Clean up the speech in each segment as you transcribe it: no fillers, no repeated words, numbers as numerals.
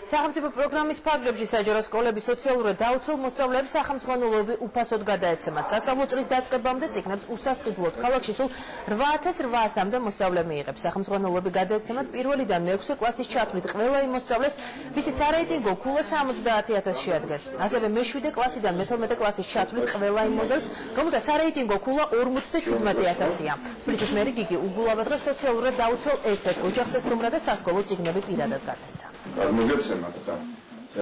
სახელმწიფო პროგრამის ფარგლებში საჯარო სკოლების სოციალურად დაუცველ მოსწავლეებს სახელმწიფო უფასოდ გადაეცემათ. სასწავლო წლის დაწყებამდე წიგნებს უსასყიდლოდ ქალაქში სულ 8800-მდე მოსწავლე მიიღებს. სახელმწიფო გადაეცემათ პირველიდან მე-6 კლასის ჩათვლით ყველა იმ მოსწავლეს, ვისი სარეიტინგო ქულა 70000 შეადგენს. ასევე მე-7 კლასიდან მე-12 კლასის ჩათვლით ყველა იმ მოსწავლეს, რომელთა სარეიტინგო ქულა 57000-ია. თბილისის მერი გიგი უგულავა დღეს სოციალურად დაუცველ ერთ-ერთ ოჯახს ესტუმრა და სასკოლო წიგნები პირადად გადასცა. მოგეცემათ და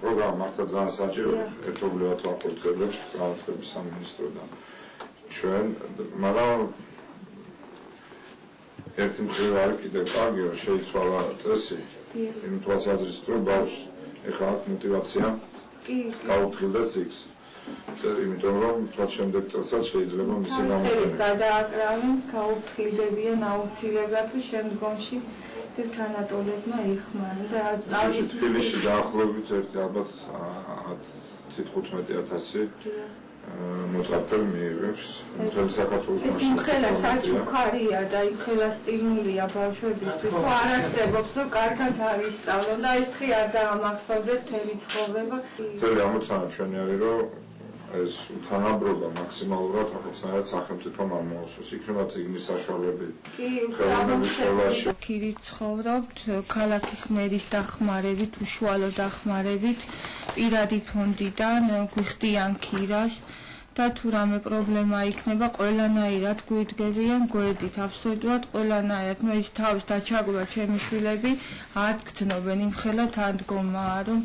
პროგრამა მართლა ძალიან საჭიროა ერთობლივად ვახორციელებთ განათლების სამინისტროდან ჩვენ, მაგრამ ერთი მხრივ არის კიდევ კარგი, რომ შეიცვალა წესი, იმიტომაც აზრის რომ ბავშვს ეხლა აქვს мотиваცია გაუთხილდა წიგნს. იმიტომ რომ თვალ შემდეგ წელსაც შეიძლება მისი გამოყენება გადააკრავენ, გაუთხილდებიან აუცილებლად თუ შემდგომში თანატოლებმა იხმარონ და თბილისში დაახლოებით ალბათ 10-15,000 მოწაფე მიიღებს მთელ საქართველოს მასშტაბში. ეს ხელა საჩუქარია და იქ ხელა სტიმულია ბავშვებისთვის. ხო არ არსებობს, რომ კარგად ავისწავლონ და ეს თხი არ დაამახსოვრდეთ მთელი ცხოვრება. მთელი ამოცანა ჩვენი არის, რომ ეს თანაბრობა მაქსიმალურად რაღაცნაირად სახელმწიფომ ამოასოს. იქნება წიგნის საშუალებით. ხელოვნების სკოლაში. ქირი ცხოვრობთ ქალაქის მერის დახმარებით, უშუალო დახმარებით, პირადი ფონდიდან გვიხდიან ქირას და თუ რამე პრობლემა იქნება, ყველანაირად გვიდგებიან გვერდით, აბსოლუტურად ყველანაირად. მე ის თავის დაჩაგვრა ჩემი შვილები არ გრძნობენ იმ ხელა თანდგომაა, რომ